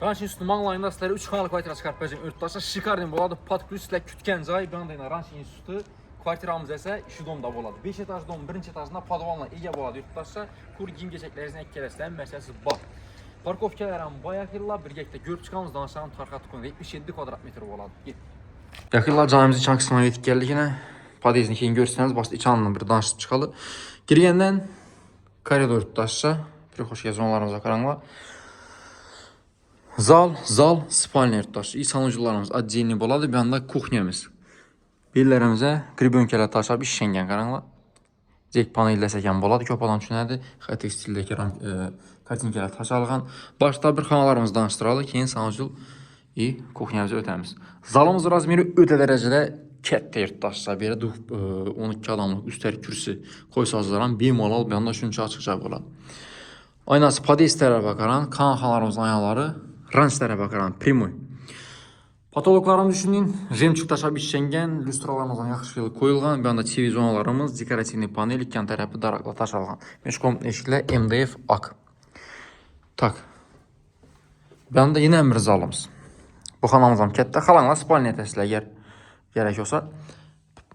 Ranşin üstü Manlayında sizlere 3 kanal kvartira çıkartıb verəcəm. Örtdaşlar Şikardin boladı, Pat Plus ilə Kütkəncay, bir anda ilə Ranşin üstü kvartiramız isə işi domda boladı. 5 etaj dom, 1-ci etajında Padovanla Ege boladı. Örtdaşlar kur gim geçəklərinizin əkələslərin məsələsi var. Parkovkalarım bayaqilla bir gekdə görüb çıxamız danışanın tarxatı konuda 77 kvadrat metr boladı. Get. Yaxınlar canımızı çan qısmına yetib gəldik yenə. Padezni keyin görsəniz, başda iki anla bir danışıb çıxalı. Girgəndən koridor örtdaşlar, bir xoş gəzən onlarımıza qaranlar. Zal, spalni örtdaşı. İç sanucularımız отдельный boladı. Bir anda kuxnyamız. Bellərimizə gribönkələr taşab işşəngən qaranlar. Cek panellə səkən boladı. Köpadan üçünədir. Xətik stildəki kartinkələr taşalğan. Başda bir xanalarımız danışdıralı. Keyin sanucul kuxnyamızı ötəmiz. Zalımız razmeri ötə dərəcədə kətdə örtdaşlar. Belə 12 adamlıq üstəlik kürsü qoysazlaran bir malal bir anda şunca açıqca boladı. Aynası pades tərəfə qaran, kanxalarımızın ayaqları ranç tərəfə qaran, primoy. Patologlarımız düşünün, remçuk taşab işlənən, lüstralarımızdan yaxşı qoyulğan, bir anda TV zonalarımız, dekorativli panel, ikən tərəfi daraqla taşalğan. Meşkom eşiklə MDF ak. Tak. Bir anda yine bir zalımız. Bu xanamızdan kətdə xalanla spalniya təsilə gərək olsa,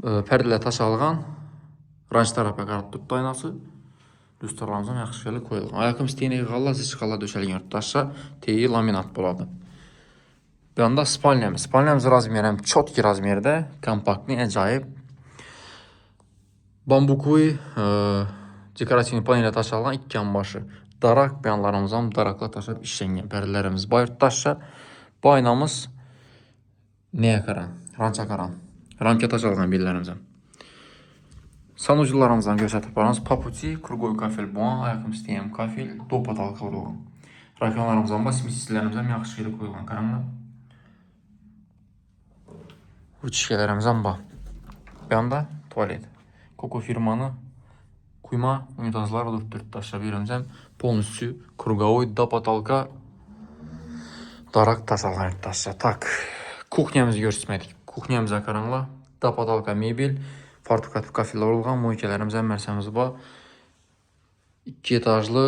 pərdələ taşalğan, ranç tərəfə qarat tutdu aynası. Lüstralarımızdan yaxşı qoyulğan. Ayaqım istəyinə yığalla, zıçıqalla döşəlgən örtdaşsa, teyi laminat boladı. Bir anda spalniyamiz. Spalniyamiz razmerəm, çotki razmerdə, kompaktli, əcayib. Bambukuy, dekorativli panellə taşalğan iki yan başı. Daraq beyanlarımızdan daraqla taşab işlənən pərdələrimiz. Bayırtdaşsa, bu aynamız nəyə qaran? Rança qaran. Ramkə taşalğan bellərimizdən. Sanucularımızdan göstərib baranız paputi, krugoy kafel buan, ayaqım istəyəm kafel, do patalqa olğan. Rakonlarımızdan bas, misislərimizdən yaxşı yeri qoyulğan qaranlar. Uçişkələrimizdən bax. Bir anda tuvalet. Koko firmanı kuyma unitazlar olur 4 daşla verimizdən. Polnüsü krugoy, do patalqa, daraq taşalğan daşla. Tak. Kuxnyamızı görsətmədik. Kuxnyamıza qaranlar, do patalqa mebel. Fartukatif kafeler olğan, moykələrimizdən mərsəmiz var. 2 etajlı,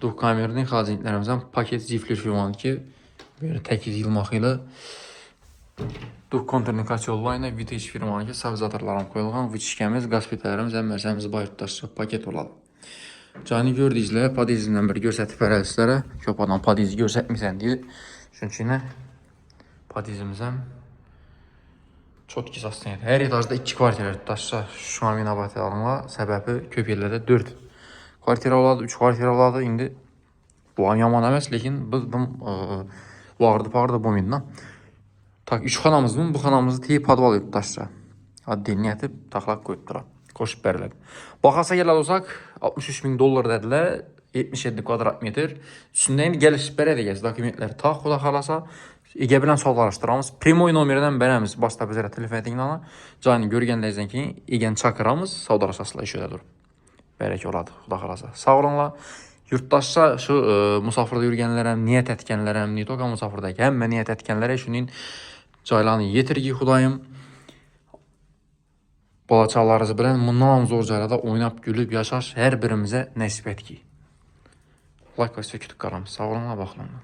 9 kamerli xazinliklərimizdən paket zifli firmanı ki, böyle təkiz yılmaq ilə 9 konturlu kaçyollu ilə vitej firmanı ki, savzatorlarım qoyulğan, vıçişkəmiz, qaz petələrimiz, mərsəmiz bayırtdaşı paket olalı. Cani gördüyüzlə, padezimdən bir görsətib ərəlislərə, köpadan padezi görsətmirsən deyil. Çünki nə padezimizdən çotki sastaniyədir. Hər etajda 2 kvartira daşsa şu an minabatlarına səbəbi köpəklərdə 4 kvartira oladı, 3 kvartira oladı. İndi bu an yaman əməz, lakin bu ağırdı bu minna. Tak 3 xanamızın, bu xanamızı teyip padval edib daşsa. Addelini yətib, taxlaq qoyubdular. Qoşub bərilədi. Baxasa gələ olsaq, $63.000 dedilər, 77 kvadrat metr. Üstündə indi gəliş bələdiyyə dokumentləri taxıda xalasa, Egebilən suallaşdıramız. Primoy nomerindən bərəmiz basta bizərə telefon edinləna. Cani görgənlərizdən ki, Egen çakıramız, Saudar əsasla iş ödədir. Bərək oladı, xuda xalasa. Sağ olunla, yurtdaşsa şu musafirdə yürgənlərəm, niyyət etkənlərəm, nitoqa musafirdəki həmmə niyyət etkənlərə şunun caylanı yetirgi xudayım. Balaçalarınızı bilən, bundan zor caylada oynab, gülüb, yaşaş hər birimizə nəsib etki. Like və sökütük qaram. Sağ olunla, baxılınla.